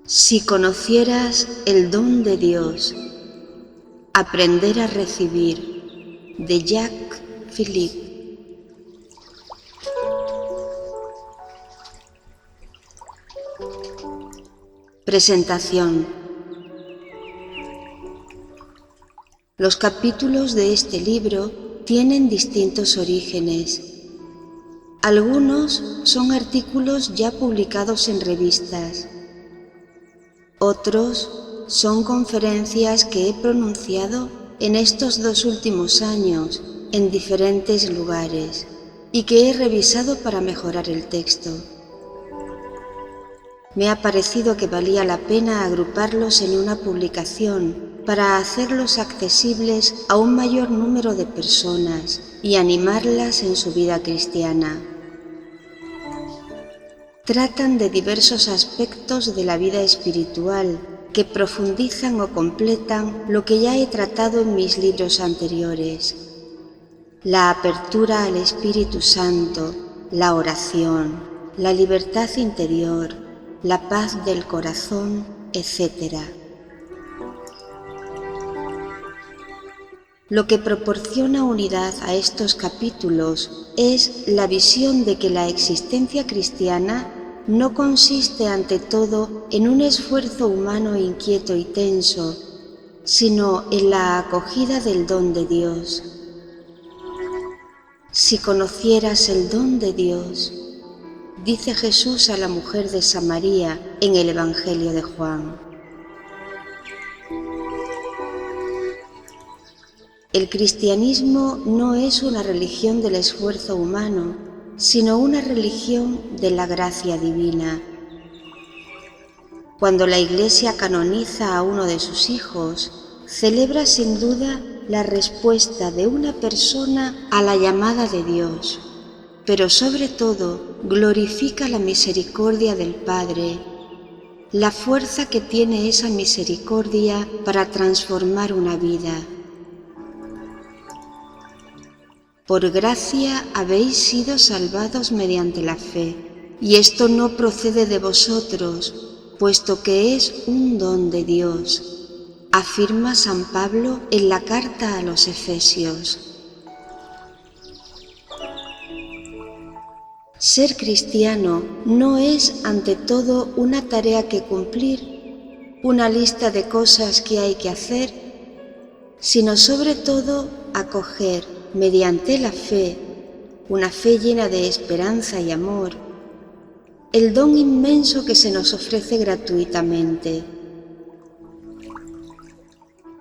Si conocieras el don de Dios, aprender a recibir, de Jacques Philippe. Presentación. Los capítulos de este libro tienen distintos orígenes. Algunos son artículos ya publicados en revistas. Otros son conferencias que he pronunciado en estos 2 últimos años en diferentes lugares y que he revisado para mejorar el texto. Me ha parecido que valía la pena agruparlos en una publicación para hacerlos accesibles a un mayor número de personas y animarlas en su vida cristiana. Tratan de diversos aspectos de la vida espiritual que profundizan o completan lo que ya he tratado en mis libros anteriores: la apertura al Espíritu Santo, la oración, la libertad interior, la paz del corazón, etc. Lo que proporciona unidad a estos capítulos es la visión de que la existencia cristiana no consiste ante todo en un esfuerzo humano inquieto y tenso, sino en la acogida del don de Dios. Si conocieras el don de Dios, dice Jesús a la mujer de Samaria en el Evangelio de Juan. El cristianismo no es una religión del esfuerzo humano, sino una religión de la gracia divina. Cuando la Iglesia canoniza a uno de sus hijos, celebra sin duda la respuesta de una persona a la llamada de Dios, pero sobre todo glorifica la misericordia del Padre, la fuerza que tiene esa misericordia para transformar una vida. Por gracia habéis sido salvados mediante la fe, y esto no procede de vosotros, puesto que es un don de Dios, afirma San Pablo en la carta a los Efesios. Ser cristiano no es ante todo una tarea que cumplir, una lista de cosas que hay que hacer, sino sobre todo acoger mediante la fe, una fe llena de esperanza y amor, el don inmenso que se nos ofrece gratuitamente.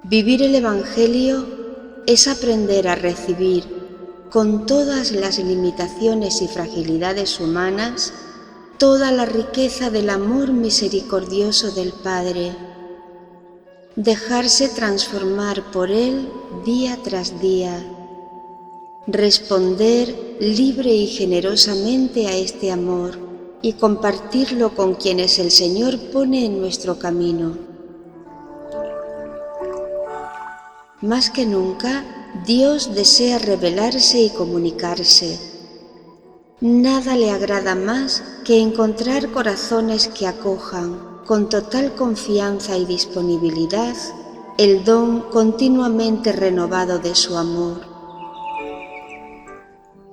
Vivir el Evangelio es aprender a recibir, con todas las limitaciones y fragilidades humanas, toda la riqueza del amor misericordioso del Padre, dejarse transformar por Él día tras día, responder libre y generosamente a este amor y compartirlo con quienes el Señor pone en nuestro camino. Más que nunca, Dios desea revelarse y comunicarse. Nada le agrada más que encontrar corazones que acojan, con total confianza y disponibilidad, el don continuamente renovado de su amor.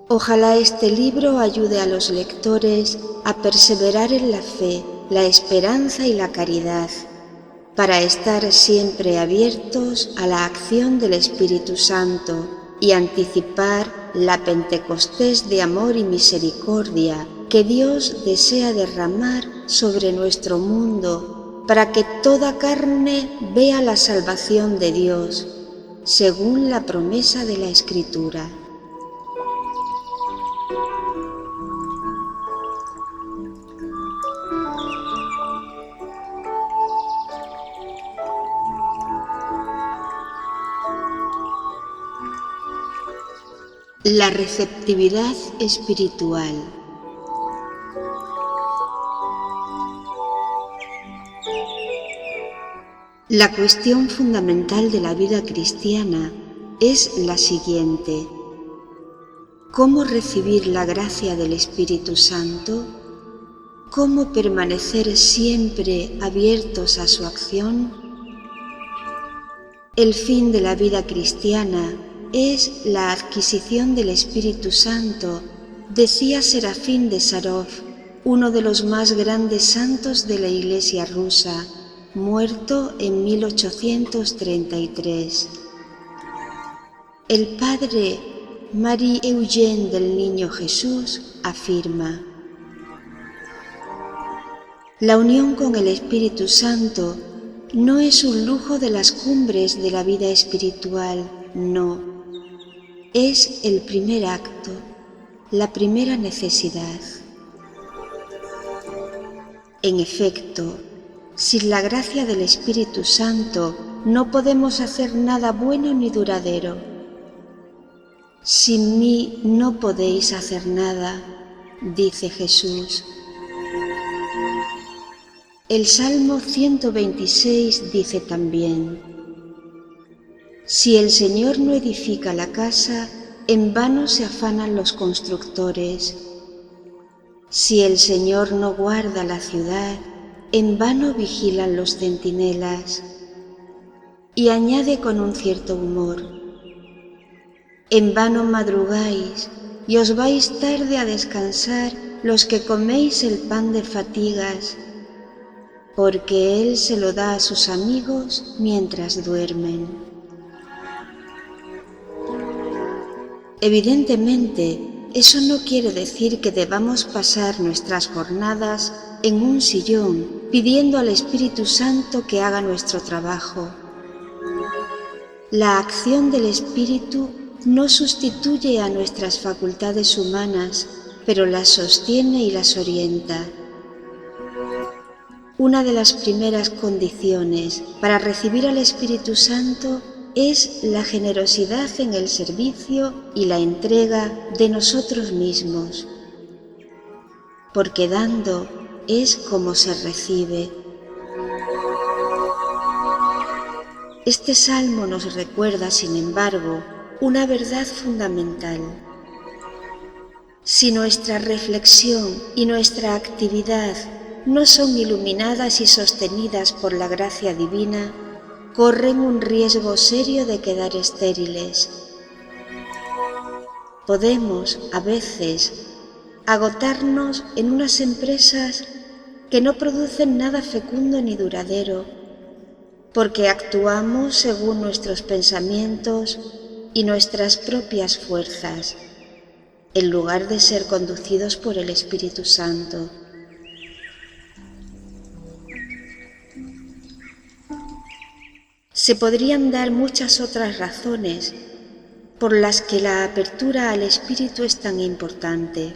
Ojalá este libro ayude a los lectores a perseverar en la fe, la esperanza y la caridad, para estar siempre abiertos a la acción del Espíritu Santo y anticipar la Pentecostés de amor y misericordia que Dios desea derramar sobre nuestro mundo, para que toda carne vea la salvación de Dios, según la promesa de la Escritura. La receptividad espiritual. La cuestión fundamental de la vida cristiana es la siguiente: ¿cómo recibir la gracia del Espíritu Santo? ¿Cómo permanecer siempre abiertos a su acción? El fin de la vida cristiana es la adquisición del Espíritu Santo, decía Serafín de Sarov, uno de los más grandes santos de la Iglesia rusa, muerto en 1833. El padre Marie-Eugène del Niño Jesús afirma: la unión con el Espíritu Santo no es un lujo de las cumbres de la vida espiritual, no. Es el primer acto, la primera necesidad. En efecto, sin la gracia del Espíritu Santo no podemos hacer nada bueno ni duradero. Sin mí no podéis hacer nada, dice Jesús. El Salmo 126 dice también: si el Señor no edifica la casa, en vano se afanan los constructores. Si el Señor no guarda la ciudad, en vano vigilan los centinelas. Y añade con un cierto humor: en vano madrugáis y os vais tarde a descansar los que coméis el pan de fatigas, porque Él se lo da a sus amigos mientras duermen. Evidentemente, eso no quiere decir que debamos pasar nuestras jornadas en un sillón pidiendo al Espíritu Santo que haga nuestro trabajo. La acción del Espíritu no sustituye a nuestras facultades humanas, pero las sostiene y las orienta. Una de las primeras condiciones para recibir al Espíritu Santo es la generosidad en el servicio y la entrega de nosotros mismos, porque dando es como se recibe. Este salmo nos recuerda, sin embargo, una verdad fundamental. Si nuestra reflexión y nuestra actividad no son iluminadas y sostenidas por la gracia divina, corren un riesgo serio de quedar estériles. Podemos, a veces, agotarnos en unas empresas que no producen nada fecundo ni duradero, porque actuamos según nuestros pensamientos y nuestras propias fuerzas, en lugar de ser conducidos por el Espíritu Santo. Se podrían dar muchas otras razones por las que la apertura al Espíritu es tan importante.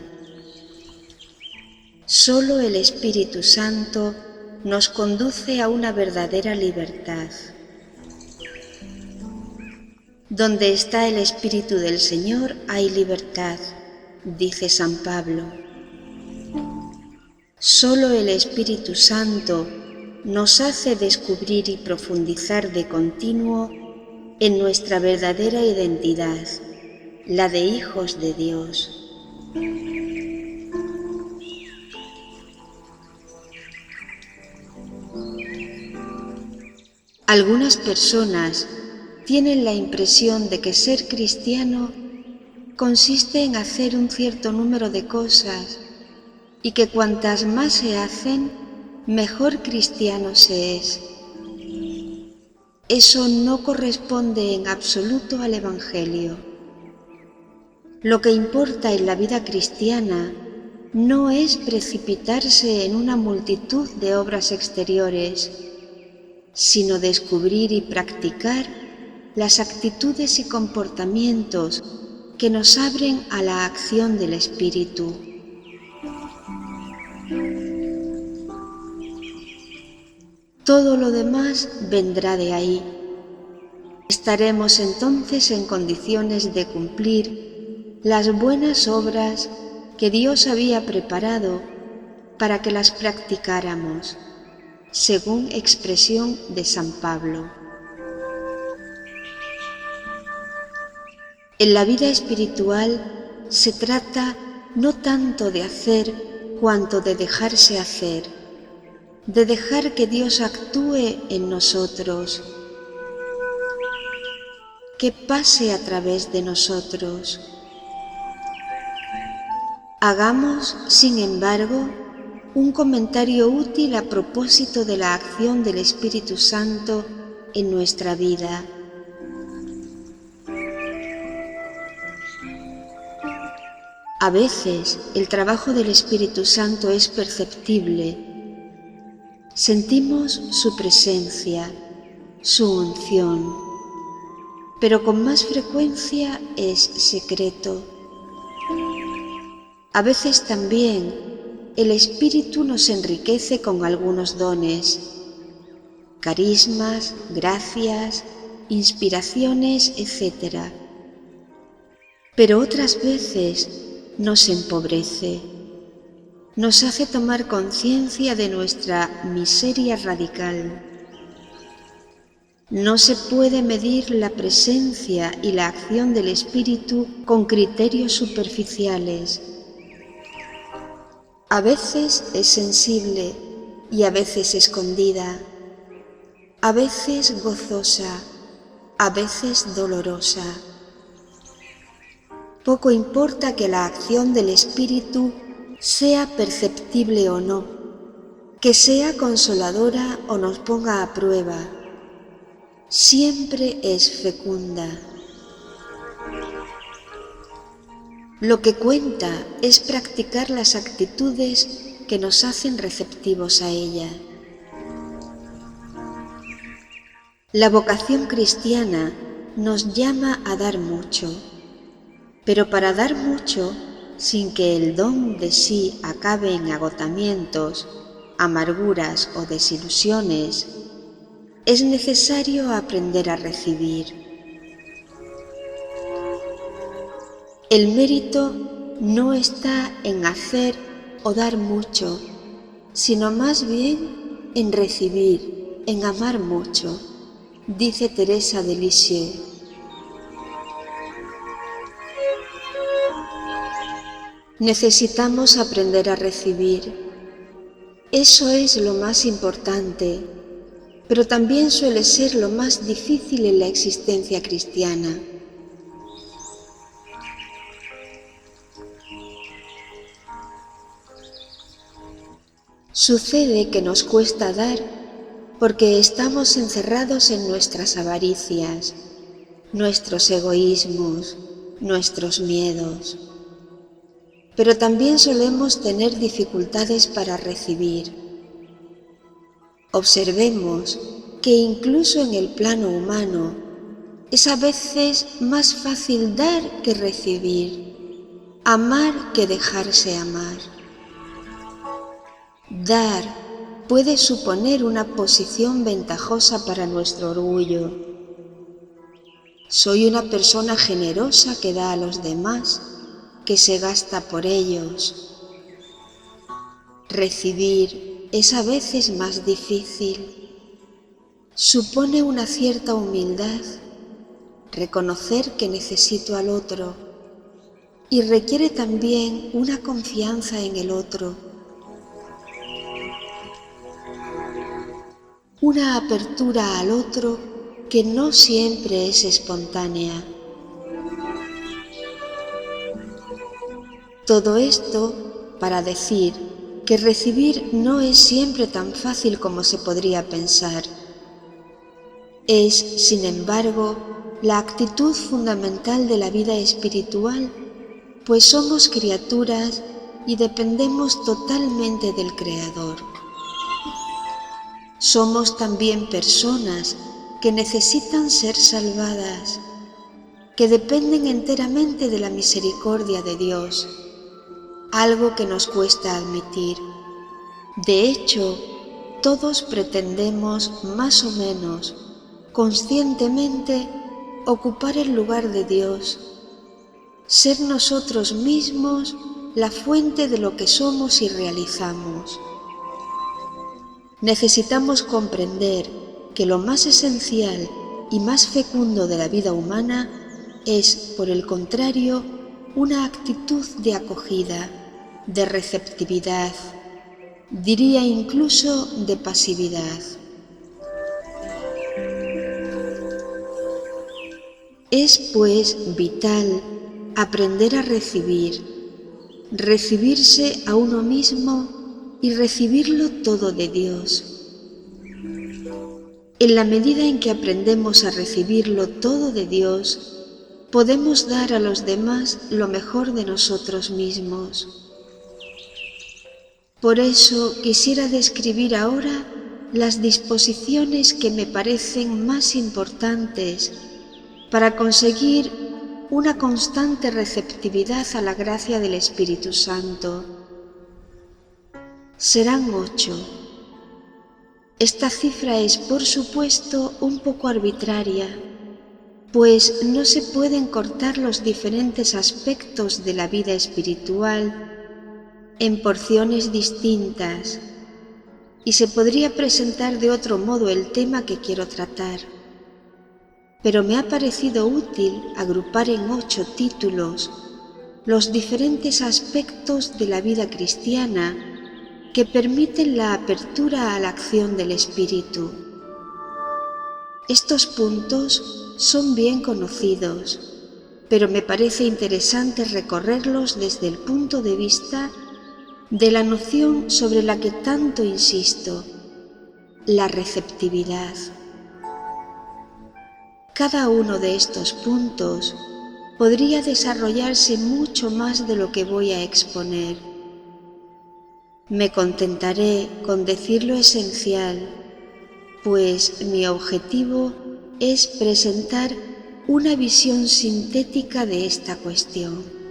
Solo el Espíritu Santo nos conduce a una verdadera libertad. Donde está el Espíritu del Señor hay libertad, dice San Pablo. Solo el Espíritu Santo nos hace descubrir y profundizar de continuo en nuestra verdadera identidad, la de hijos de Dios. Algunas personas tienen la impresión de que ser cristiano consiste en hacer un cierto número de cosas y que cuantas más se hacen, mejor cristiano se es. Eso no corresponde en absoluto al Evangelio. Lo que importa en la vida cristiana no es precipitarse en una multitud de obras exteriores, sino descubrir y practicar las actitudes y comportamientos que nos abren a la acción del Espíritu. Todo lo demás vendrá de ahí. Estaremos entonces en condiciones de cumplir las buenas obras que Dios había preparado para que las practicáramos, según expresión de San Pablo. En la vida espiritual se trata no tanto de hacer cuanto de dejarse hacer, de dejar que Dios actúe en nosotros, que pase a través de nosotros. Hagamos, sin embargo, un comentario útil a propósito de la acción del Espíritu Santo en nuestra vida. A veces el trabajo del Espíritu Santo es perceptible. Sentimos su presencia, su unción, pero con más frecuencia es secreto. A veces también el Espíritu nos enriquece con algunos dones, carismas, gracias, inspiraciones, etc. Pero otras veces nos empobrece, nos hace tomar conciencia de nuestra miseria radical. No se puede medir la presencia y la acción del Espíritu con criterios superficiales. A veces es sensible y a veces escondida, a veces gozosa, a veces dolorosa. Poco importa que la acción del Espíritu sea perceptible o no, que sea consoladora o nos ponga a prueba, siempre es fecunda. Lo que cuenta es practicar las actitudes que nos hacen receptivos a ella. La vocación cristiana nos llama a dar mucho, pero para dar mucho, sin que el don de sí acabe en agotamientos, amarguras o desilusiones, es necesario aprender a recibir. El mérito no está en hacer o dar mucho, sino más bien en recibir, en amar mucho, dice Teresa de Lisieux. Necesitamos aprender a recibir. Eso es lo más importante, pero también suele ser lo más difícil en la existencia cristiana. Sucede que nos cuesta dar porque estamos encerrados en nuestras avaricias, nuestros egoísmos, nuestros miedos. Pero también solemos tener dificultades para recibir. Observemos que incluso en el plano humano es a veces más fácil dar que recibir, amar que dejarse amar. Dar puede suponer una posición ventajosa para nuestro orgullo. Soy una persona generosa que da a los demás, que se gasta por ellos. Recibir es a veces más difícil. Supone una cierta humildad, reconocer que necesito al otro, y requiere también una confianza en el otro. Una apertura al otro que no siempre es espontánea. Todo esto para decir que recibir no es siempre tan fácil como se podría pensar. Es, sin embargo, la actitud fundamental de la vida espiritual, pues somos criaturas y dependemos totalmente del Creador. Somos también personas que necesitan ser salvadas, que dependen enteramente de la misericordia de Dios, algo que nos cuesta admitir. De hecho, todos pretendemos más o menos, conscientemente, ocupar el lugar de Dios, ser nosotros mismos la fuente de lo que somos y realizamos. Necesitamos comprender que lo más esencial y más fecundo de la vida humana es, por el contrario, una actitud de acogida, de receptividad, diría incluso de pasividad. Es pues vital aprender a recibirse a uno mismo y recibirlo todo de Dios. En la medida en que aprendemos a recibirlo todo de Dios, podemos dar a los demás lo mejor de nosotros mismos. Por eso quisiera describir ahora las disposiciones que me parecen más importantes para conseguir una constante receptividad a la gracia del Espíritu Santo. Serán 8. Esta cifra es, por supuesto, un poco arbitraria, pues no se pueden cortar los diferentes aspectos de la vida espiritual en porciones distintas, y se podría presentar de otro modo el tema que quiero tratar. Pero me ha parecido útil agrupar en 8 títulos los diferentes aspectos de la vida cristiana que permiten la apertura a la acción del Espíritu. Estos puntos son bien conocidos, pero me parece interesante recorrerlos desde el punto de vista de la noción sobre la que tanto insisto, la receptividad. Cada uno de estos puntos podría desarrollarse mucho más de lo que voy a exponer. Me contentaré con decir lo esencial, pues mi objetivo es presentar una visión sintética de esta cuestión.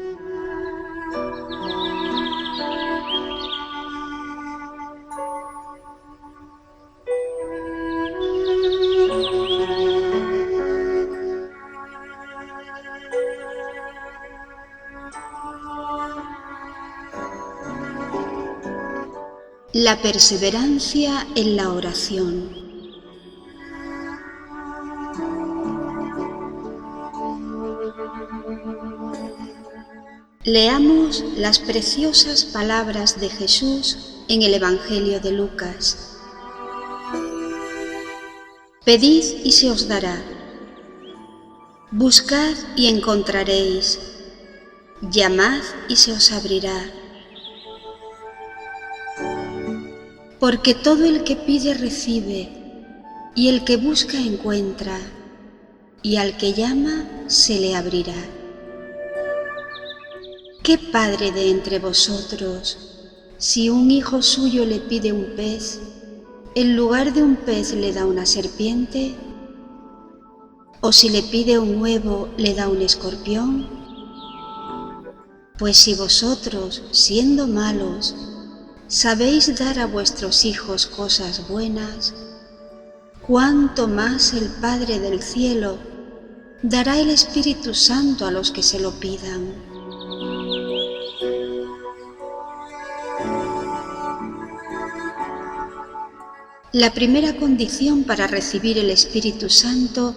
La perseverancia en la oración. Leamos las preciosas palabras de Jesús en el Evangelio de Lucas. Pedid y se os dará. Buscad y encontraréis. Llamad y se os abrirá. Porque todo el que pide recibe, y el que busca encuentra, y al que llama se le abrirá. ¿Qué padre de entre vosotros, si un hijo suyo le pide un pez, en lugar de un pez le da una serpiente? ¿O si le pide un huevo le da un escorpión? Pues si vosotros, siendo malos, sabéis dar a vuestros hijos cosas buenas, ¿cuánto más el Padre del cielo dará el Espíritu Santo a los que se lo pidan? La primera condición para recibir el Espíritu Santo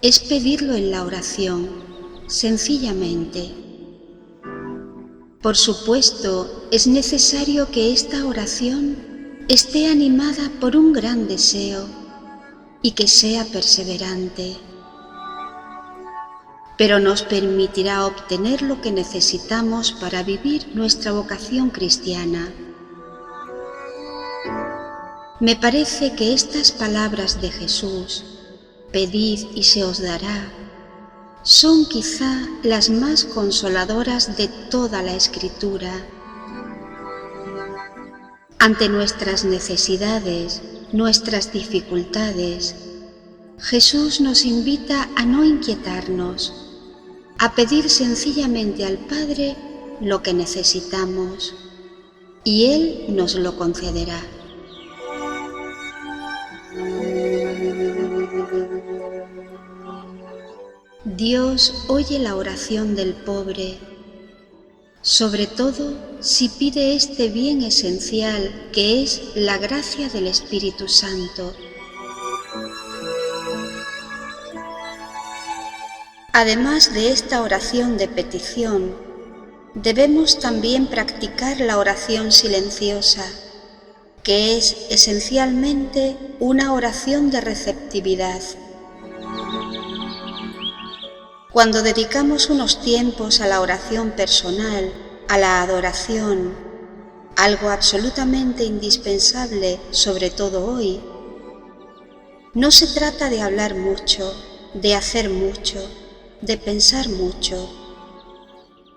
es pedirlo en la oración, sencillamente. Por supuesto, es necesario que esta oración esté animada por un gran deseo y que sea perseverante. Pero nos permitirá obtener lo que necesitamos para vivir nuestra vocación cristiana. Me parece que estas palabras de Jesús, pedid y se os dará, son quizá las más consoladoras de toda la Escritura. Ante nuestras necesidades, nuestras dificultades, Jesús nos invita a no inquietarnos, a pedir sencillamente al Padre lo que necesitamos, y Él nos lo concederá. Dios oye la oración del pobre, sobre todo si pide este bien esencial que es la gracia del Espíritu Santo. Además de esta oración de petición, debemos también practicar la oración silenciosa, que es esencialmente una oración de receptividad. Cuando dedicamos unos tiempos a la oración personal, a la adoración, algo absolutamente indispensable, sobre todo hoy, no se trata de hablar mucho, de hacer mucho, de pensar mucho,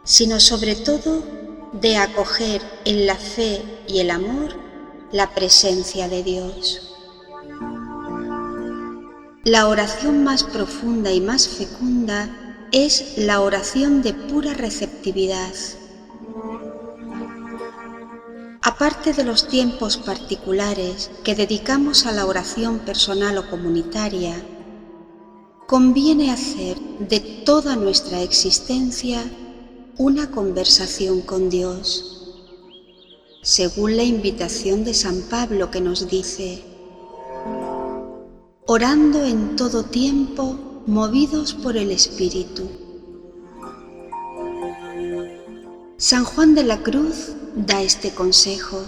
sino sobre todo de acoger en la fe y el amor la presencia de Dios. La oración más profunda y más fecunda es la oración de pura receptividad. Aparte de los tiempos particulares que dedicamos a la oración personal o comunitaria, conviene hacer de toda nuestra existencia una conversación con Dios, según la invitación de San Pablo que nos dice: orando en todo tiempo, movidos por el Espíritu. San Juan de la Cruz da este consejo: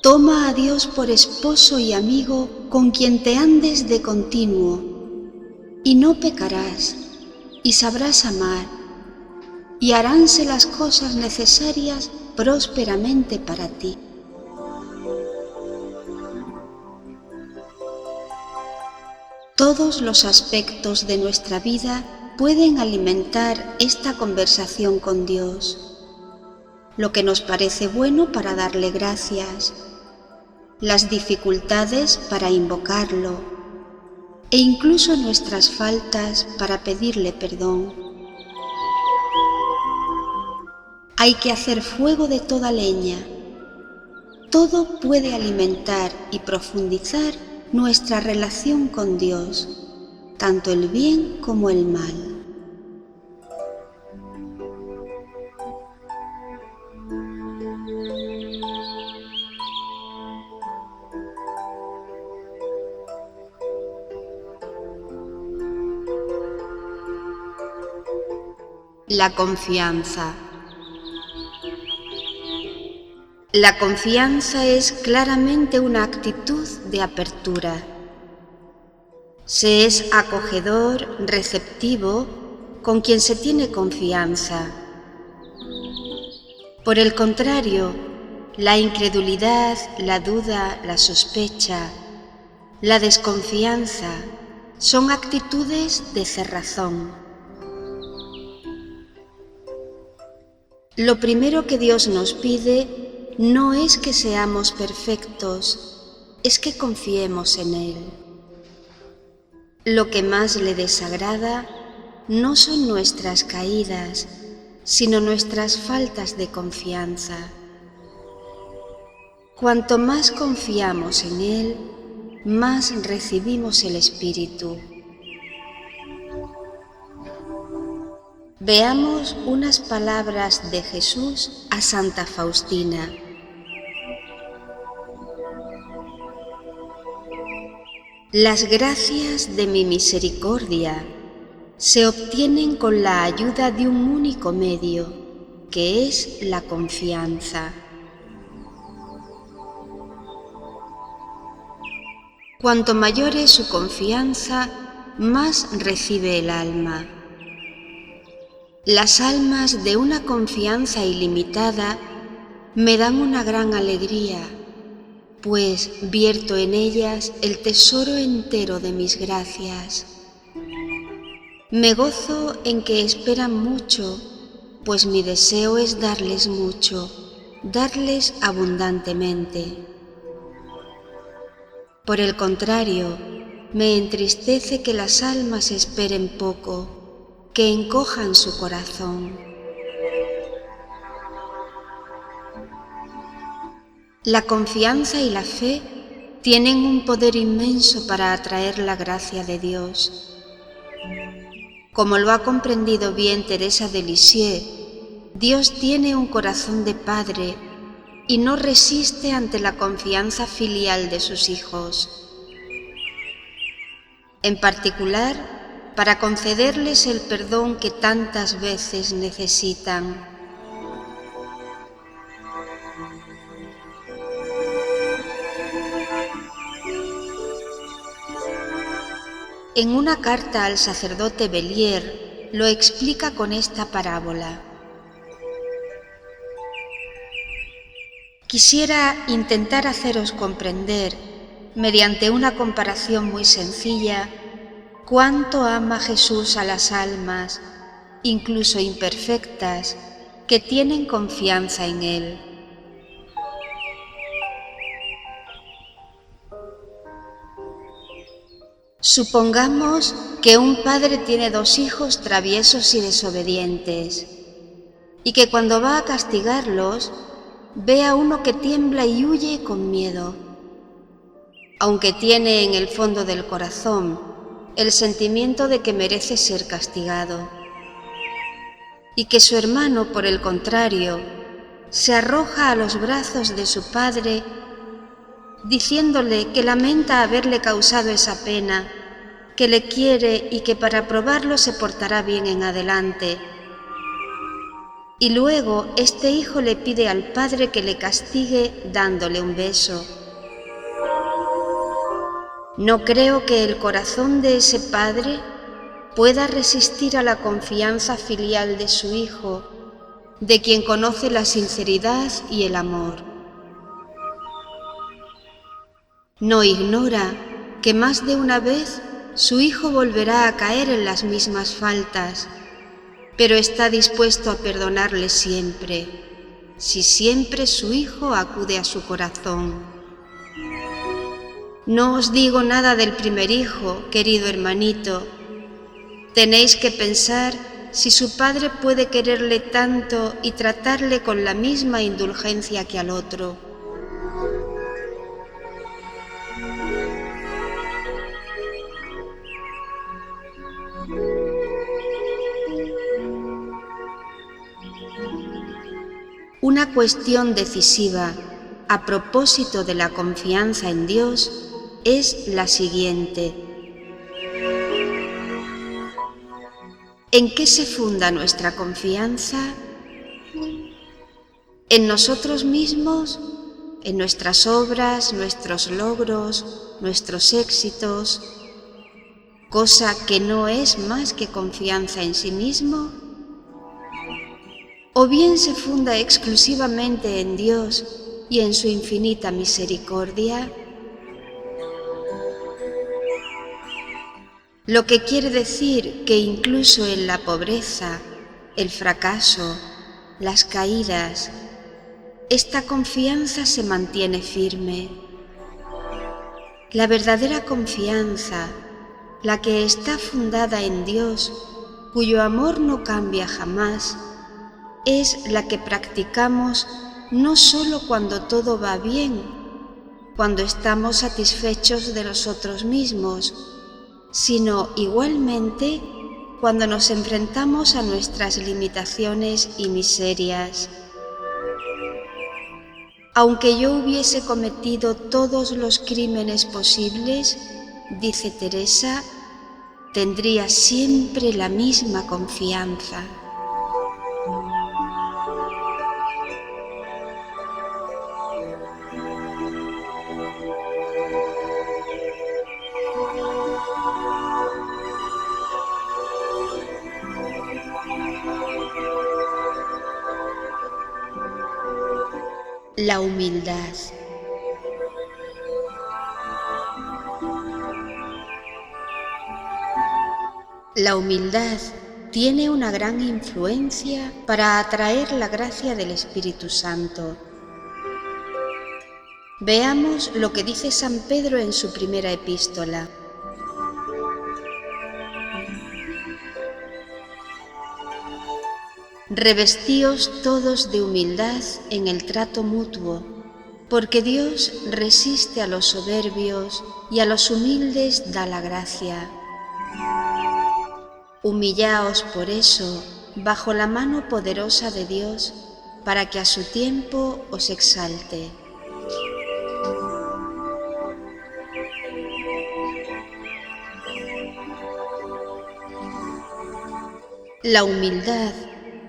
toma a Dios por esposo y amigo con quien te andes de continuo, y no pecarás, y sabrás amar, y haránse las cosas necesarias prósperamente para ti. Todos los aspectos de nuestra vida pueden alimentar esta conversación con Dios. Lo que nos parece bueno para darle gracias, las dificultades para invocarlo, e incluso nuestras faltas para pedirle perdón. Hay que hacer fuego de toda leña. Todo puede alimentar y profundizar nuestra relación con Dios, tanto el bien como el mal. La confianza. La confianza es claramente una actitud de apertura. Se es acogedor, receptivo, con quien se tiene confianza. Por el contrario, la incredulidad, la duda, la sospecha, la desconfianza son actitudes de cerrazón. Lo primero que Dios nos pide no es que seamos perfectos, es que confiemos en Él. Lo que más le desagrada no son nuestras caídas, sino nuestras faltas de confianza. Cuanto más confiamos en Él, más recibimos el Espíritu. Veamos unas palabras de Jesús a Santa Faustina. Las gracias de mi misericordia se obtienen con la ayuda de un único medio, que es la confianza. Cuanto mayor es su confianza, más recibe el alma. Las almas de una confianza ilimitada me dan una gran alegría, pues vierto en ellas el tesoro entero de mis gracias. Me gozo en que esperan mucho, pues mi deseo es darles mucho, darles abundantemente. Por el contrario, me entristece que las almas esperen poco, que encojan su corazón. La confianza y la fe tienen un poder inmenso para atraer la gracia de Dios. Como lo ha comprendido bien Teresa de Lisieux, Dios tiene un corazón de padre y no resiste ante la confianza filial de sus hijos. En particular, para concederles el perdón que tantas veces necesitan. En una carta al sacerdote Bellier lo explica con esta parábola. Quisiera intentar haceros comprender, mediante una comparación muy sencilla, cuánto ama Jesús a las almas, incluso imperfectas, que tienen confianza en Él. Supongamos que un padre tiene 2 hijos traviesos y desobedientes, y que cuando va a castigarlos, ve a uno que tiembla y huye con miedo, aunque tiene en el fondo del corazón el sentimiento de que merece ser castigado, y que su hermano, por el contrario, se arroja a los brazos de su padre, diciéndole que lamenta haberle causado esa pena, que le quiere y que para probarlo se portará bien en adelante. Y luego este hijo le pide al padre que le castigue dándole un beso. No creo que el corazón de ese padre pueda resistir a la confianza filial de su hijo, de quien conoce la sinceridad y el amor. No ignora que más de una vez su hijo volverá a caer en las mismas faltas, pero está dispuesto a perdonarle siempre, si siempre su hijo acude a su corazón. No os digo nada del primer hijo, querido hermanito. Tenéis que pensar si su padre puede quererle tanto y tratarle con la misma indulgencia que al otro. Una cuestión decisiva a propósito de la confianza en Dios es la siguiente. ¿En qué se funda nuestra confianza? ¿En nosotros mismos? ¿En nuestras obras, nuestros logros, nuestros éxitos? Cosa que no es más que confianza en sí mismo. ¿O bien se funda exclusivamente en Dios y en su infinita misericordia? Lo que quiere decir que incluso en la pobreza, el fracaso, las caídas, esta confianza se mantiene firme. La verdadera confianza, la que está fundada en Dios, cuyo amor no cambia jamás, es la que practicamos no solo cuando todo va bien, cuando estamos satisfechos de nosotros mismos, sino igualmente cuando nos enfrentamos a nuestras limitaciones y miserias. Aunque yo hubiese cometido todos los crímenes posibles, dice Teresa, tendría siempre la misma confianza. La humildad. La humildad tiene una gran influencia para atraer la gracia del Espíritu Santo. Veamos lo que dice San Pedro en su primera epístola. Revestíos todos de humildad en el trato mutuo, porque Dios resiste a los soberbios y a los humildes da la gracia. Humillaos por eso bajo la mano poderosa de Dios, para que a su tiempo os exalte. La humildad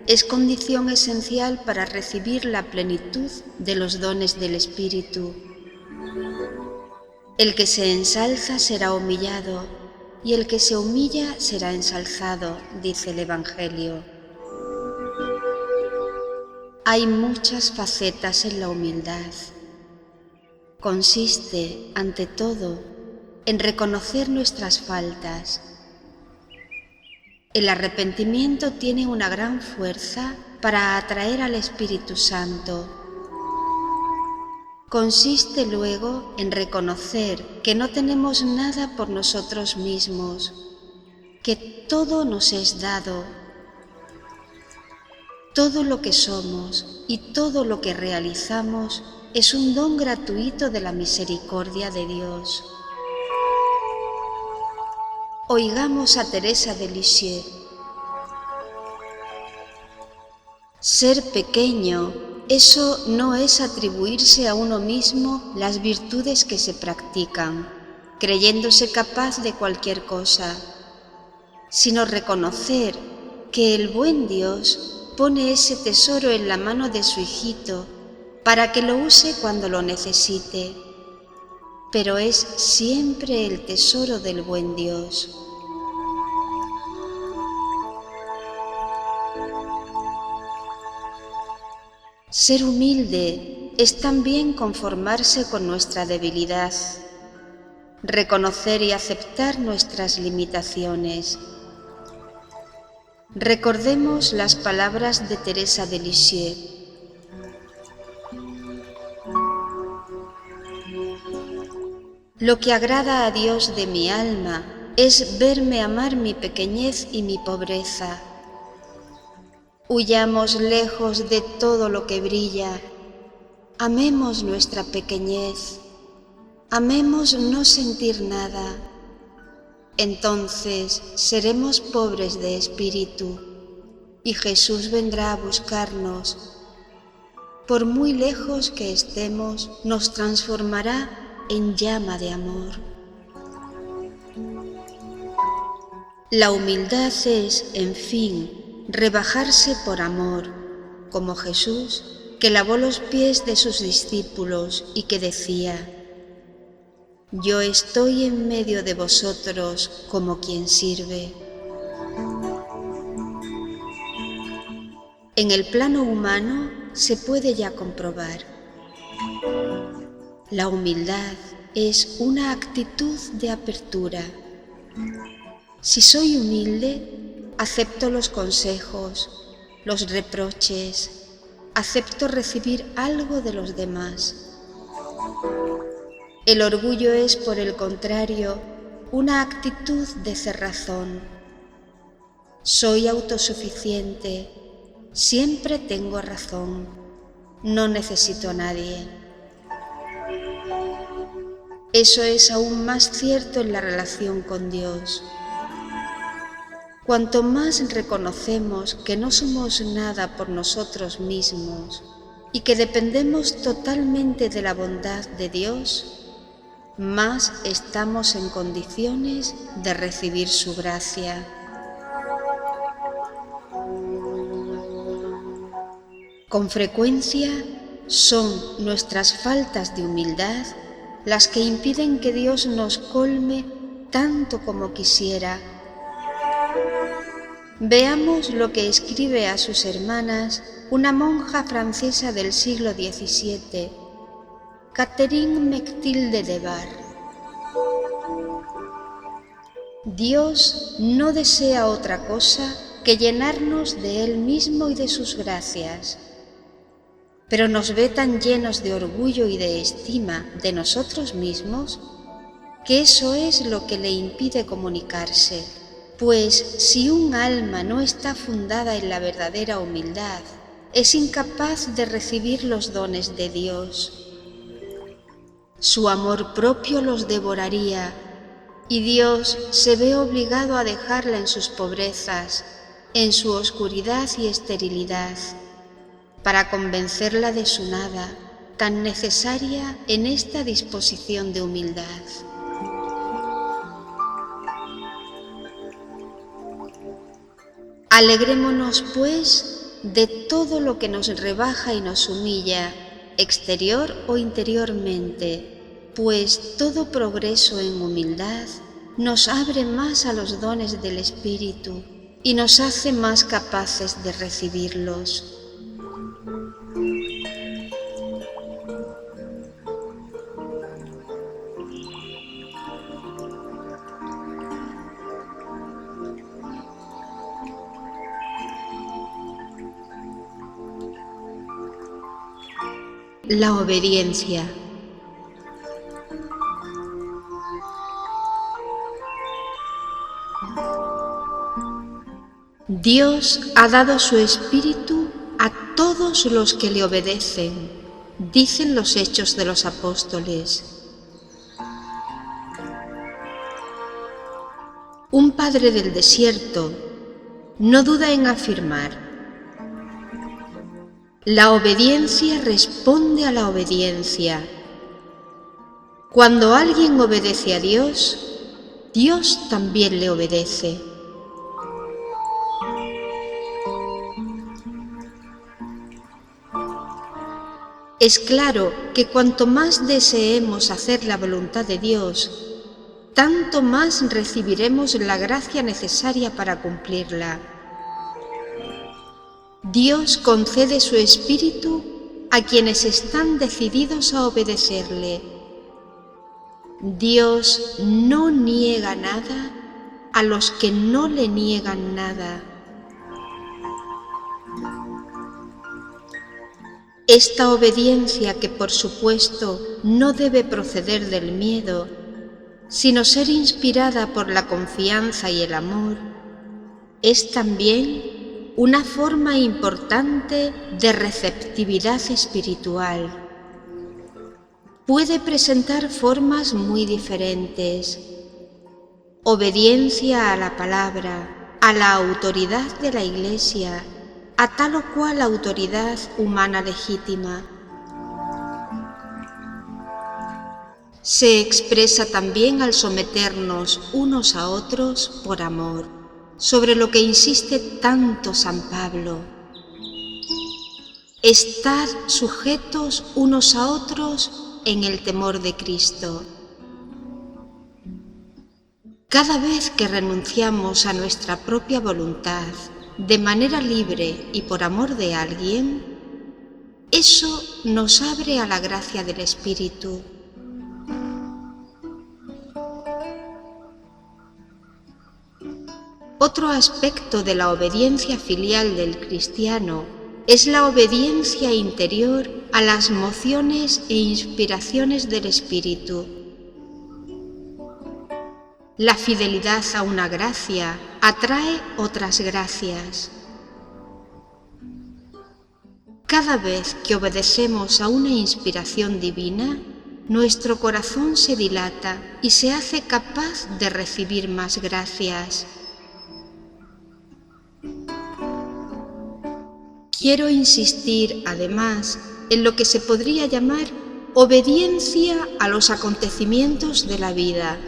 es condición esencial para recibir la plenitud de los dones del Espíritu. El que se ensalza será humillado, y el que se humilla será ensalzado, dice el Evangelio. Hay muchas facetas en la humildad. Consiste, ante todo, en reconocer nuestras faltas. El arrepentimiento tiene una gran fuerza para atraer al Espíritu Santo. Consiste luego en reconocer que no tenemos nada por nosotros mismos, que todo nos es dado. Todo lo que somos y todo lo que realizamos es un don gratuito de la misericordia de Dios. Oigamos a Teresa de Lisieux. Ser pequeño, eso no es atribuirse a uno mismo las virtudes que se practican, creyéndose capaz de cualquier cosa, sino reconocer que el buen Dios pone ese tesoro en la mano de su hijito para que lo use cuando lo necesite, pero es siempre el tesoro del buen Dios. Ser humilde es también conformarse con nuestra debilidad, reconocer y aceptar nuestras limitaciones. Recordemos las palabras de Teresa de Lisieux. Lo que agrada a Dios de mi alma es verme amar mi pequeñez y mi pobreza. Huyamos lejos de todo lo que brilla, amemos nuestra pequeñez, amemos no sentir nada. Entonces seremos pobres de espíritu y Jesús vendrá a buscarnos. Por muy lejos que estemos, nos transformará en llama de amor. La humildad es, en fin, rebajarse por amor, como Jesús, que lavó los pies de sus discípulos y que decía: Yo estoy en medio de vosotros como quien sirve. En el plano humano se puede ya comprobar. La humildad es una actitud de apertura. Si soy humilde, acepto los consejos, los reproches, acepto recibir algo de los demás. El orgullo es, por el contrario, una actitud de cerrazón. Soy autosuficiente, siempre tengo razón, no necesito a nadie. Eso es aún más cierto en la relación con Dios. Cuanto más reconocemos que no somos nada por nosotros mismos y que dependemos totalmente de la bondad de Dios, más estamos en condiciones de recibir su gracia. Con frecuencia son nuestras faltas de humildad las que impiden que Dios nos colme tanto como quisiera. Veamos lo que escribe a sus hermanas una monja francesa del siglo XVII, Catherine Mechtilde de Bar. Dios no desea otra cosa que llenarnos de Él mismo y de sus gracias, pero nos ve tan llenos de orgullo y de estima de nosotros mismos que eso es lo que le impide comunicarse. Pues si un alma no está fundada en la verdadera humildad, es incapaz de recibir los dones de Dios. Su amor propio los devoraría y Dios se ve obligado a dejarla en sus pobrezas, en su oscuridad y esterilidad, para convencerla de su nada, tan necesaria en esta disposición de humildad. Alegrémonos, pues, de todo lo que nos rebaja y nos humilla, exterior o interiormente, pues todo progreso en humildad nos abre más a los dones del Espíritu y nos hace más capaces de recibirlos. La obediencia. Dios ha dado su Espíritu a todos los que le obedecen, dicen los Hechos de los Apóstoles. Un padre del desierto no duda en afirmar: la obediencia responde a la obediencia. Cuando alguien obedece a Dios, Dios también le obedece. Es claro que cuanto más deseemos hacer la voluntad de Dios, tanto más recibiremos la gracia necesaria para cumplirla. Dios concede su Espíritu a quienes están decididos a obedecerle. Dios no niega nada a los que no le niegan nada. Esta obediencia, que por supuesto no debe proceder del miedo, sino ser inspirada por la confianza y el amor, es también una forma importante de receptividad espiritual. Puede presentar formas muy diferentes: obediencia a la palabra, a la autoridad de la Iglesia, a tal o cual autoridad humana legítima. Se expresa también al someternos unos a otros por amor, sobre lo que insiste tanto San Pablo. Estad sujetos unos a otros en el temor de Cristo. Cada vez que renunciamos a nuestra propia voluntad, de manera libre y por amor de alguien, eso nos abre a la gracia del Espíritu. Otro aspecto de la obediencia filial del cristiano es la obediencia interior a las mociones e inspiraciones del Espíritu. La fidelidad a una gracia atrae otras gracias. Cada vez que obedecemos a una inspiración divina, nuestro corazón se dilata y se hace capaz de recibir más gracias. Quiero insistir, además, en lo que se podría llamar obediencia a los acontecimientos de la vida.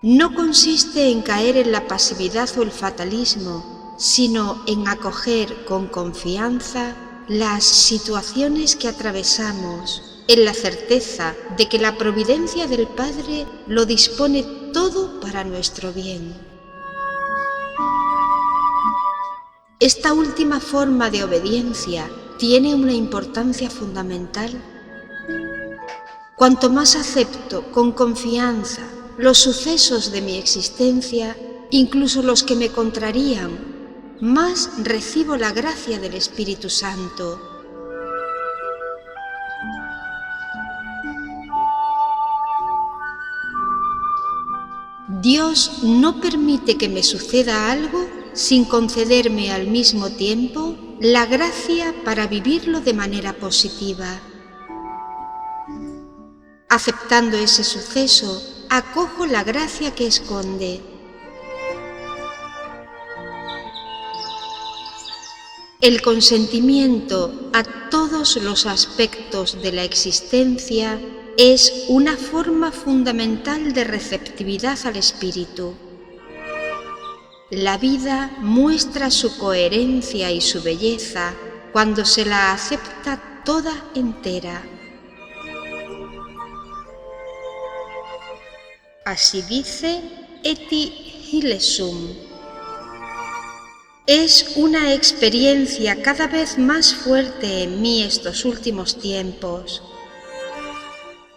No consiste en caer en la pasividad o el fatalismo, sino en acoger con confianza las situaciones que atravesamos, en la certeza de que la providencia del Padre lo dispone todo para nuestro bien. Esta última forma de obediencia tiene una importancia fundamental. Cuanto más acepto con confianza los sucesos de mi existencia, incluso los que me contrarían, más recibo la gracia del Espíritu Santo. Dios no permite que me suceda algo sin concederme al mismo tiempo la gracia para vivirlo de manera positiva. Aceptando ese suceso, acojo la gracia que esconde. El consentimiento a todos los aspectos de la existencia es una forma fundamental de receptividad al Espíritu. La vida muestra su coherencia y su belleza cuando se la acepta toda entera. Así dice Etty Hillesum. Es una experiencia cada vez más fuerte en mí estos últimos tiempos.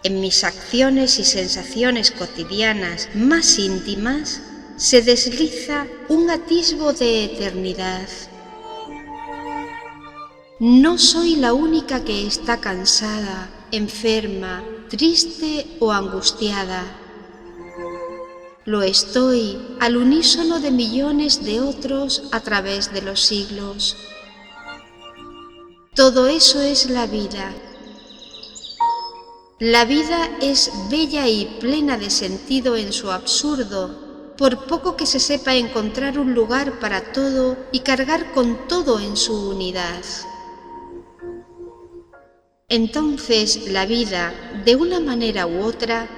En mis acciones y sensaciones cotidianas más íntimas se desliza un atisbo de eternidad. No soy la única que está cansada, enferma, triste o angustiada. Lo estoy al unísono de millones de otros a través de los siglos. Todo eso es la vida. La vida es bella y plena de sentido en su absurdo, por poco que se sepa encontrar un lugar para todo y cargar con todo en su unidad. Entonces la vida, de una manera u otra,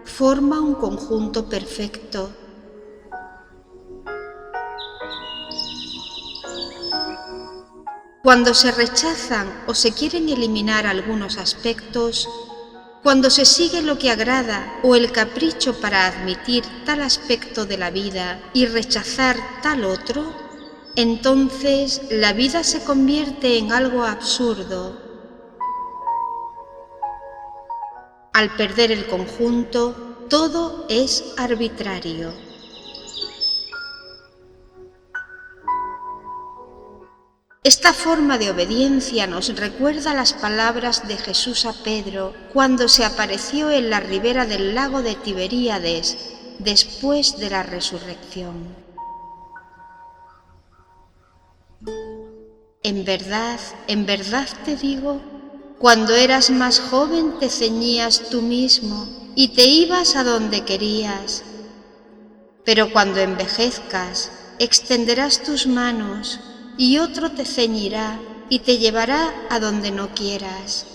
forma un conjunto perfecto. Cuando se rechazan o se quieren eliminar algunos aspectos, cuando se sigue lo que agrada o el capricho para admitir tal aspecto de la vida y rechazar tal otro, entonces la vida se convierte en algo absurdo. Al perder el conjunto, todo es arbitrario. Esta forma de obediencia nos recuerda las palabras de Jesús a Pedro cuando se apareció en la ribera del lago de Tiberíades después de la resurrección. En verdad te digo, cuando eras más joven te ceñías tú mismo y te ibas a donde querías, pero cuando envejezcas extenderás tus manos y otro te ceñirá y te llevará a donde no quieras.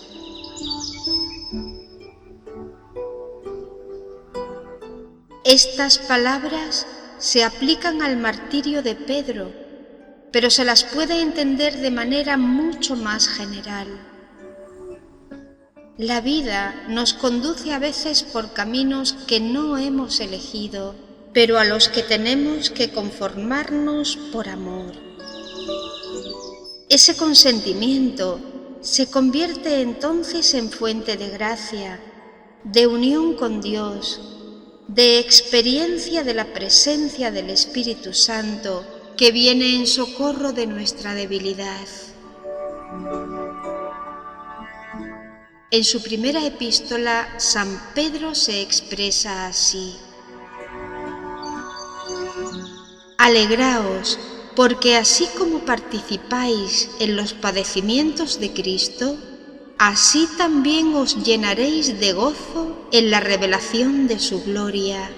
Estas palabras se aplican al martirio de Pedro, pero se las puede entender de manera mucho más general. La vida nos conduce a veces por caminos que no hemos elegido, pero a los que tenemos que conformarnos por amor. Ese consentimiento se convierte entonces en fuente de gracia, de unión con Dios, de experiencia de la presencia del Espíritu Santo que viene en socorro de nuestra debilidad. En su primera epístola, San Pedro se expresa así: Alegraos, porque así como participáis en los padecimientos de Cristo, así también os llenaréis de gozo en la revelación de su gloria.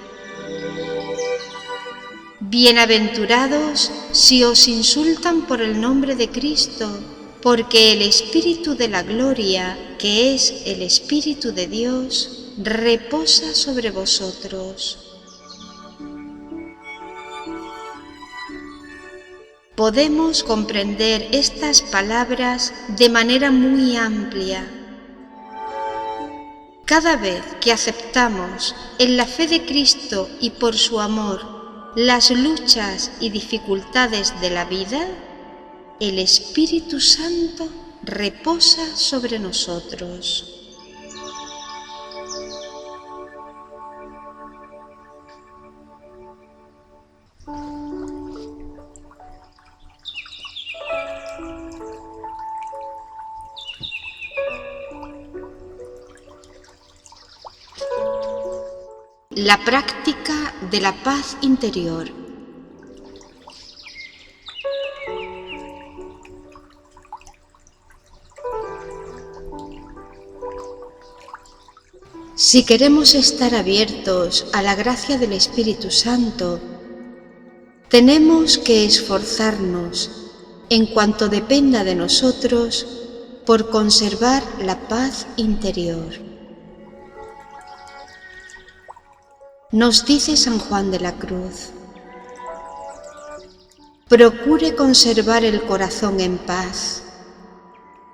Bienaventurados si os insultan por el nombre de Cristo, porque el Espíritu de la gloria, que es el Espíritu de Dios, reposa sobre vosotros. Podemos comprender estas palabras de manera muy amplia. Cada vez que aceptamos en la fe de Cristo y por su amor las luchas y dificultades de la vida, el Espíritu Santo reposa sobre nosotros. La práctica de la paz interior. Si queremos estar abiertos a la gracia del Espíritu Santo, tenemos que esforzarnos, en cuanto dependa de nosotros, por conservar la paz interior. Nos dice San Juan de la Cruz: Procure conservar el corazón en paz.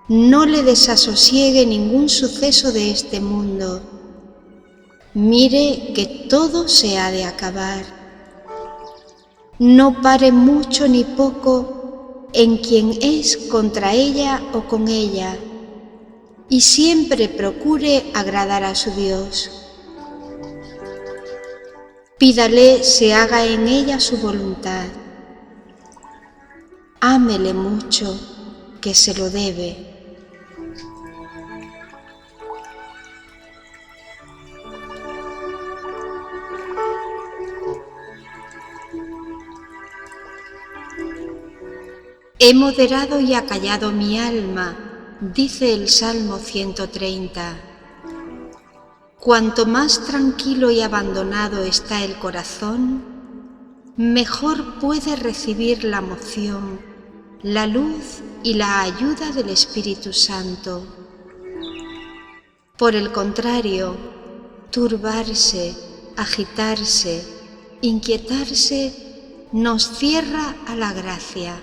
No le desasosiegue ningún suceso de este mundo. Mire que todo se ha de acabar. No pare mucho ni poco en quien es contra ella o con ella, y siempre procure agradar a su Dios. Pídale se haga en ella su voluntad. Ámele mucho, que se lo debe. He moderado y acallado mi alma, dice el Salmo 130. Cuanto más tranquilo y abandonado está el corazón, mejor puede recibir la moción, la luz y la ayuda del Espíritu Santo. Por el contrario, turbarse, agitarse, inquietarse, nos cierra a la gracia.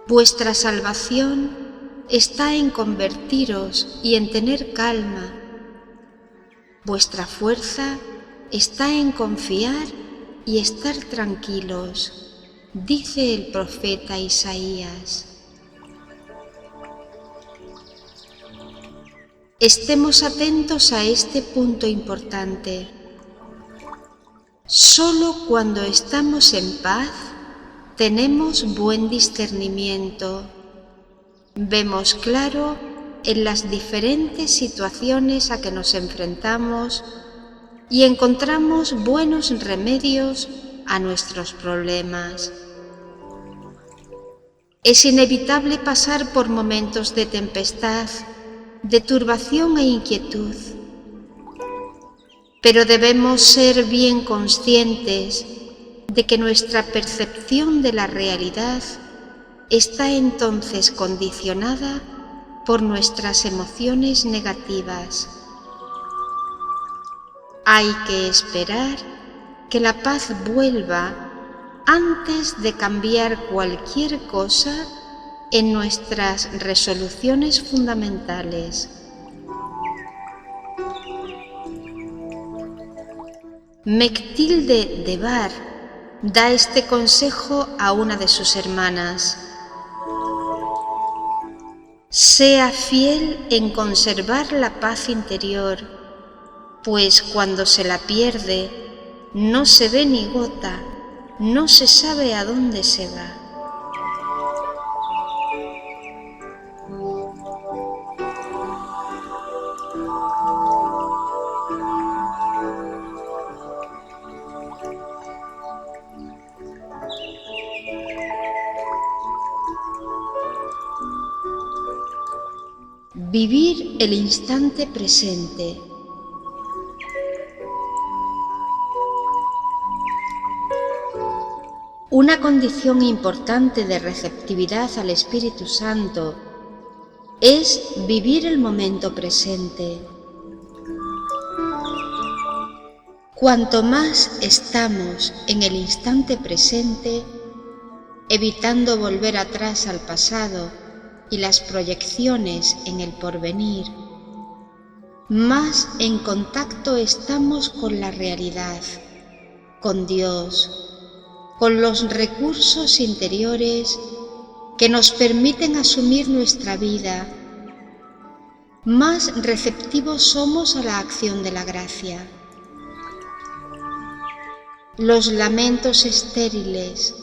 Vuestra salvación está en convertiros y en tener calma. Vuestra fuerza está en confiar y estar tranquilos, dice el profeta Isaías. Estemos atentos a este punto importante. Solo cuando estamos en paz tenemos buen discernimiento. Vemos claro en las diferentes situaciones a que nos enfrentamos y encontramos buenos remedios a nuestros problemas. Es inevitable pasar por momentos de tempestad, de turbación e inquietud, pero debemos ser bien conscientes de que nuestra percepción de la realidad está entonces condicionada por nuestras emociones negativas. Hay que esperar que la paz vuelva antes de cambiar cualquier cosa en nuestras resoluciones fundamentales. Mechtilde de Bar da este consejo a una de sus hermanas. Sea fiel en conservar la paz interior, pues cuando se la pierde, no se ve ni gota, no se sabe a dónde se va. Vivir el instante presente. Una condición importante de receptividad al Espíritu Santo es vivir el momento presente. Cuanto más estamos en el instante presente, evitando volver atrás al pasado y las proyecciones en el porvenir, más en contacto estamos con la realidad, con Dios, con los recursos interiores que nos permiten asumir nuestra vida. Más receptivos somos a la acción de la gracia. Los lamentos estériles,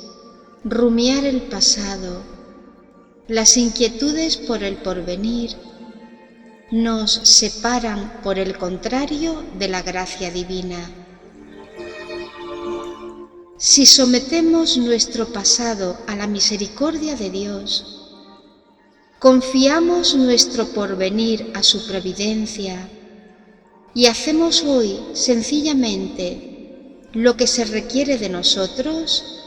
rumiar el pasado, las inquietudes por el porvenir, nos separan, por el contrario, de la gracia divina. Si sometemos nuestro pasado a la misericordia de Dios, confiamos nuestro porvenir a su providencia y hacemos hoy sencillamente lo que se requiere de nosotros,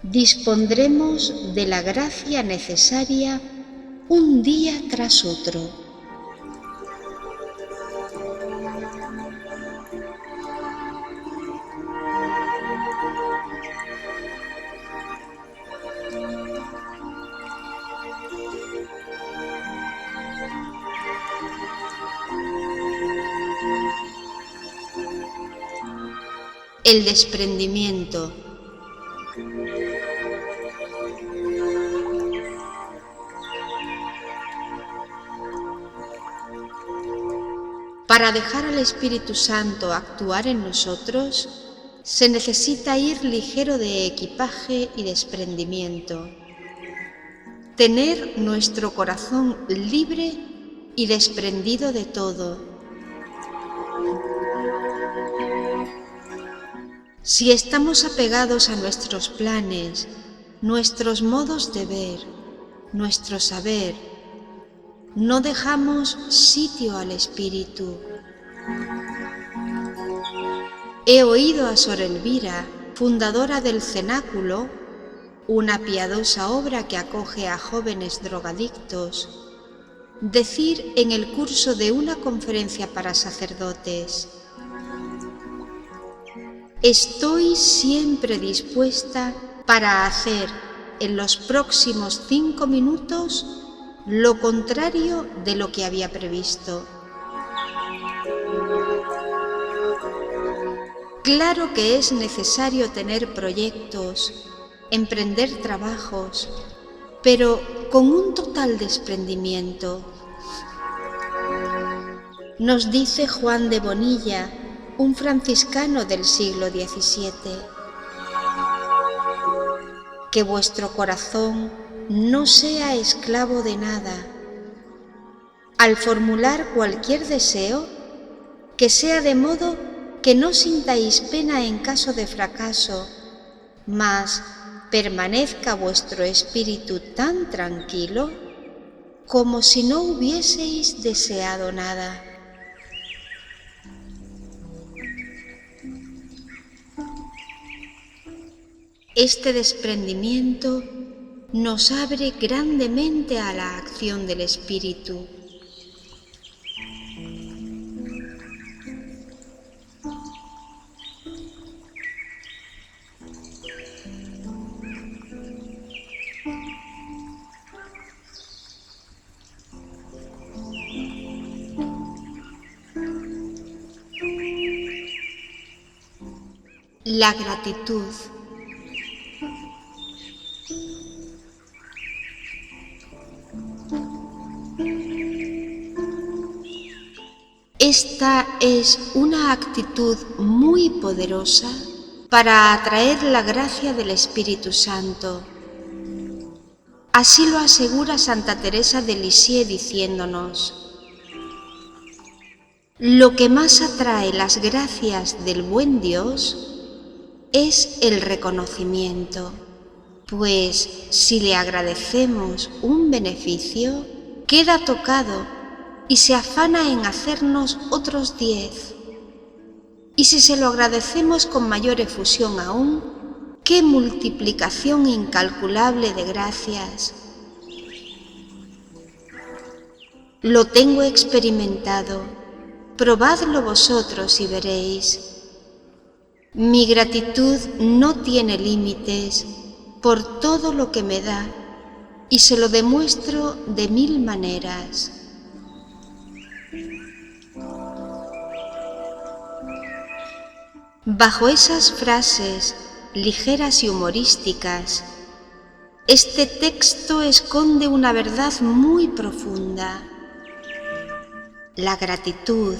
dispondremos de la gracia necesaria un día tras otro. el desprendimiento. Para dejar al Espíritu Santo actuar en nosotros, se necesita ir ligero de equipaje y desprendimiento. Tener nuestro corazón libre y desprendido de todo. Si estamos apegados a nuestros planes, nuestros modos de ver, nuestro saber, no dejamos sitio al Espíritu. He oído a Sor Elvira, fundadora del Cenáculo, una piadosa obra que acoge a jóvenes drogadictos, decir en el curso de una conferencia para sacerdotes: estoy siempre dispuesta para hacer en los próximos 5 minutos lo contrario de lo que había previsto. Claro que es necesario tener proyectos, emprender trabajos, pero con un total desprendimiento. Nos dice Juan de Bonilla, un franciscano del siglo XVII, que vuestro corazón no sea esclavo de nada. Al formular cualquier deseo, que sea de modo que no sintáis pena en caso de fracaso, mas permanezca vuestro espíritu tan tranquilo como si no hubieseis deseado nada. Este desprendimiento nos abre grandemente a la acción del Espíritu. La gratitud. Esta es una actitud muy poderosa para atraer la gracia del Espíritu Santo. Así lo asegura Santa Teresa de Lisieux diciéndonos: lo que más atrae las gracias del buen Dios es el reconocimiento, pues si le agradecemos un beneficio, queda tocado y se afana en hacernos otros 10. Y si se lo agradecemos con mayor efusión aún, ¡qué multiplicación incalculable de gracias! Lo tengo experimentado, probadlo vosotros y veréis. Mi gratitud no tiene límites por todo lo que me da y se lo demuestro de 1000 maneras. Bajo esas frases ligeras y humorísticas, este texto esconde una verdad muy profunda. La gratitud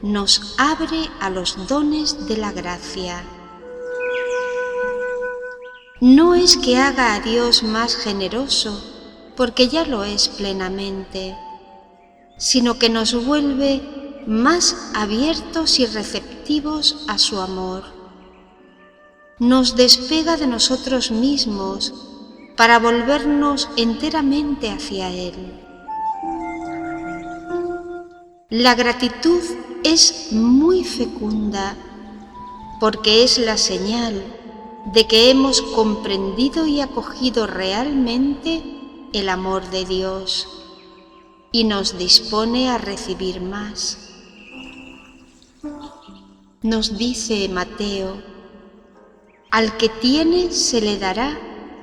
nos abre a los dones de la gracia. No es que haga a Dios más generoso, porque ya lo es plenamente, sino que nos vuelve más abiertos y receptivos a su amor. Nos despega de nosotros mismos para volvernos enteramente hacia Él. La gratitud es muy fecunda porque es la señal de que hemos comprendido y acogido realmente el amor de Dios y nos dispone a recibir más. Nos dice Mateo: al que tiene se le dará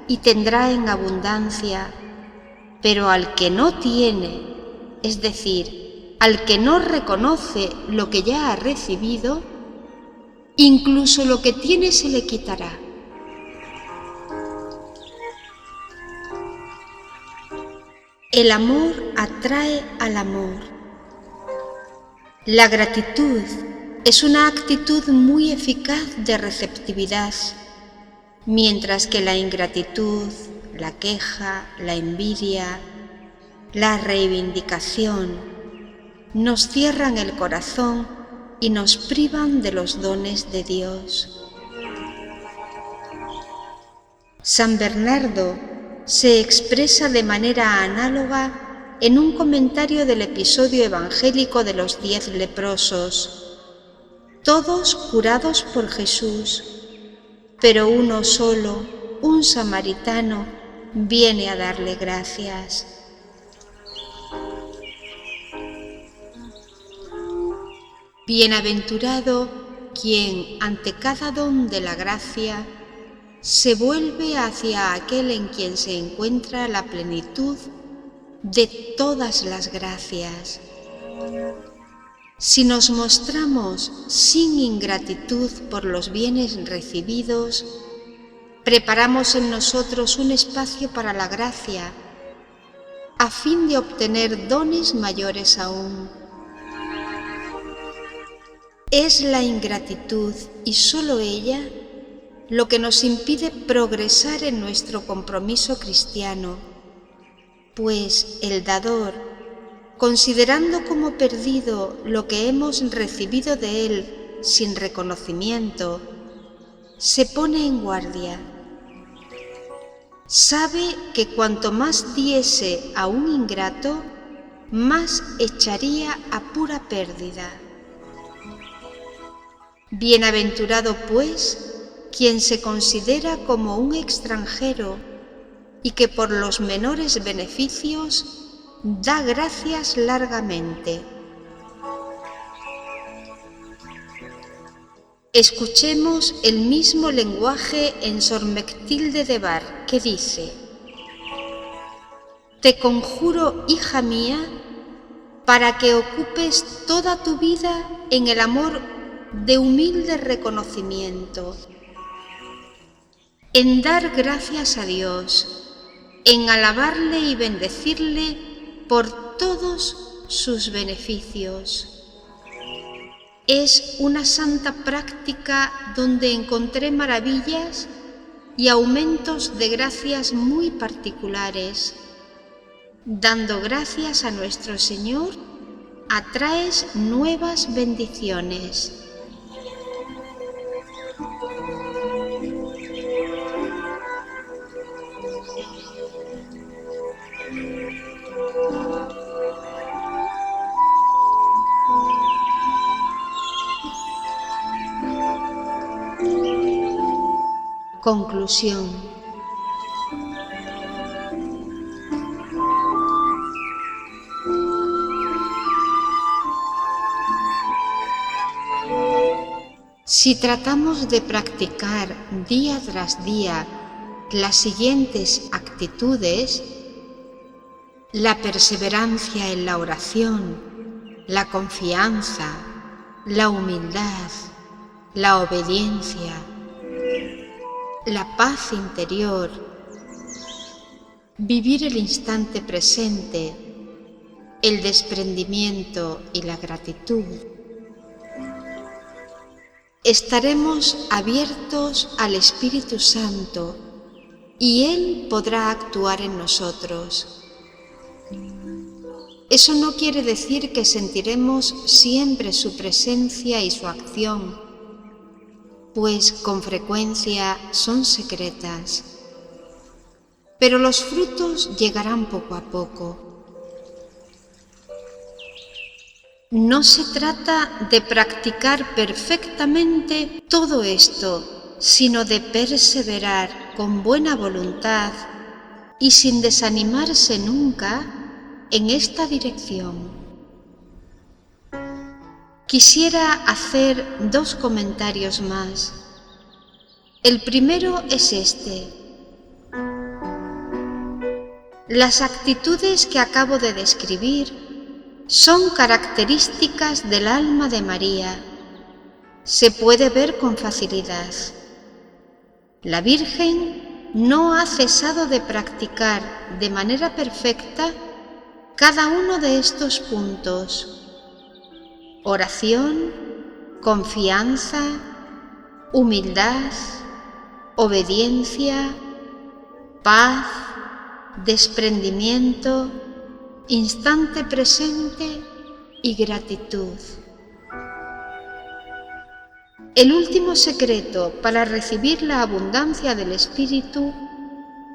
y tendrá en abundancia, pero al que no tiene, es decir, al que no reconoce lo que ya ha recibido, incluso lo que tiene se le quitará. El amor atrae al amor. La gratitud es una actitud muy eficaz de receptividad, mientras que la ingratitud, la queja, la envidia, la reivindicación nos cierran el corazón y nos privan de los dones de Dios. San Bernardo se expresa de manera análoga en un comentario del episodio evangélico de los 10 leprosos, todos curados por Jesús, pero uno solo, un samaritano, viene a darle gracias. Bienaventurado quien, ante cada don de la gracia, se vuelve hacia aquel en quien se encuentra la plenitud de todas las gracias. Si nos mostramos sin ingratitud por los bienes recibidos, preparamos en nosotros un espacio para la gracia, a fin de obtener dones mayores aún. Es la ingratitud, y sólo ella, lo que nos impide progresar en nuestro compromiso cristiano, pues el dador, considerando como perdido lo que hemos recibido de él sin reconocimiento, se pone en guardia. Sabe que cuanto más diese a un ingrato, más echaría a pura pérdida. Bienaventurado, pues, quien se considera como un extranjero y que por los menores beneficios da gracias largamente. Escuchemos el mismo lenguaje en Sor Mechtilde de Bar, que dice: Te conjuro, hija mía, para que ocupes toda tu vida en el amor de humilde reconocimiento, en dar gracias a Dios, en alabarle y bendecirle por todos sus beneficios. Es una santa práctica donde encontré maravillas y aumentos de gracias muy particulares. Dando gracias a nuestro Señor, atraes nuevas bendiciones. Conclusión. Si tratamos de practicar día tras día las siguientes actitudes: la perseverancia en la oración, la confianza, la humildad, la obediencia, la paz interior, vivir el instante presente, el desprendimiento y la gratitud, estaremos abiertos al Espíritu Santo y Él podrá actuar en nosotros. Eso no quiere decir que sentiremos siempre su presencia y su acción, pues con frecuencia son secretas, pero los frutos llegarán poco a poco. No se trata de practicar perfectamente todo esto, sino de perseverar con buena voluntad y sin desanimarse nunca en esta dirección. Quisiera hacer 2 comentarios más. El primero es este: las actitudes que acabo de describir son características del alma de María, se puede ver con facilidad. La Virgen no ha cesado de practicar de manera perfecta cada uno de estos puntos: oración, confianza, humildad, obediencia, paz, desprendimiento, instante presente y gratitud. El último secreto para recibir la abundancia del Espíritu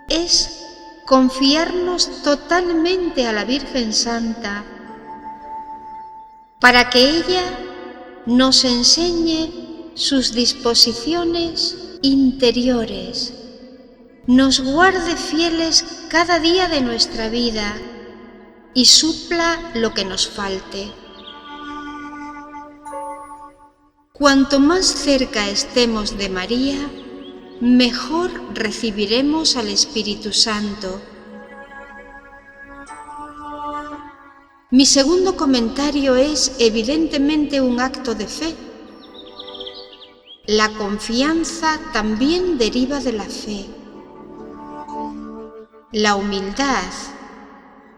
es confiarnos totalmente a la Virgen Santa para que ella nos enseñe sus disposiciones interiores, nos guarde fieles cada día de nuestra vida y supla lo que nos falte. Cuanto más cerca estemos de María, mejor recibiremos al Espíritu Santo. Mi segundo comentario es evidentemente un acto de fe. La confianza también deriva de la fe. La humildad,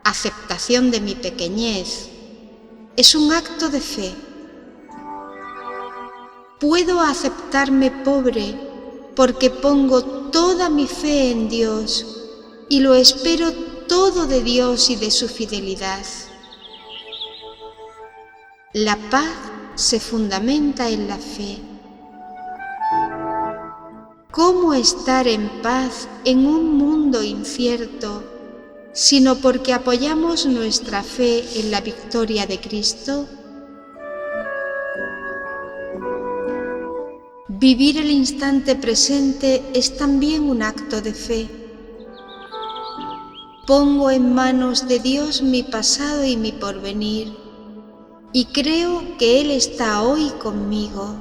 aceptación de mi pequeñez, es un acto de fe. Puedo aceptarme pobre porque pongo toda mi fe en Dios y lo espero todo de Dios y de su fidelidad. La paz se fundamenta en la fe. ¿Cómo estar en paz en un mundo incierto, sino porque apoyamos nuestra fe en la victoria de Cristo? Vivir el instante presente es también un acto de fe. Pongo en manos de Dios mi pasado y mi porvenir, y creo que Él está hoy conmigo.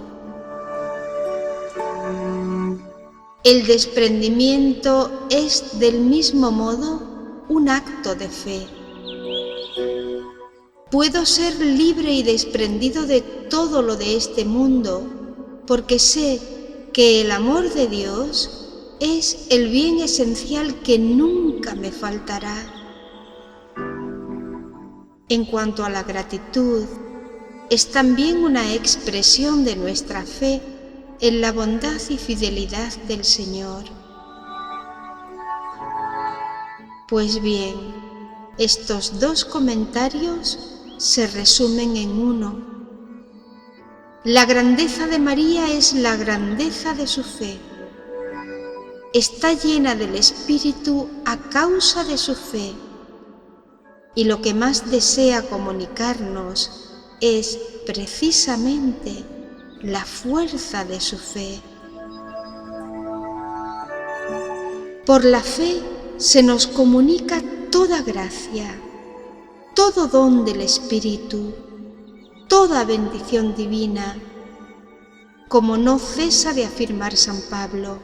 El desprendimiento es, del mismo modo, un acto de fe. Puedo ser libre y desprendido de todo lo de este mundo, porque sé que el amor de Dios es el bien esencial que nunca me faltará. En cuanto a la gratitud, es también una expresión de nuestra fe en la bondad y fidelidad del Señor. Pues bien, estos dos comentarios se resumen en uno. La grandeza de María es la grandeza de su fe. Está llena del Espíritu a causa de su fe, y lo que más desea comunicarnos es precisamente la fuerza de su fe. Por la fe se nos comunica toda gracia, todo don del Espíritu, toda bendición divina, como no cesa de afirmar San Pablo.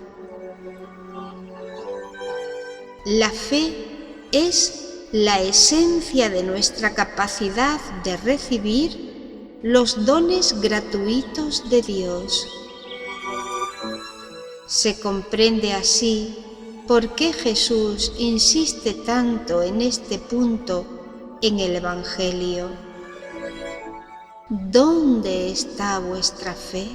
La fe es la esencia de nuestra capacidad de recibir los dones gratuitos de Dios. Se comprende así por qué Jesús insiste tanto en este punto en el Evangelio. ¿Dónde está vuestra fe?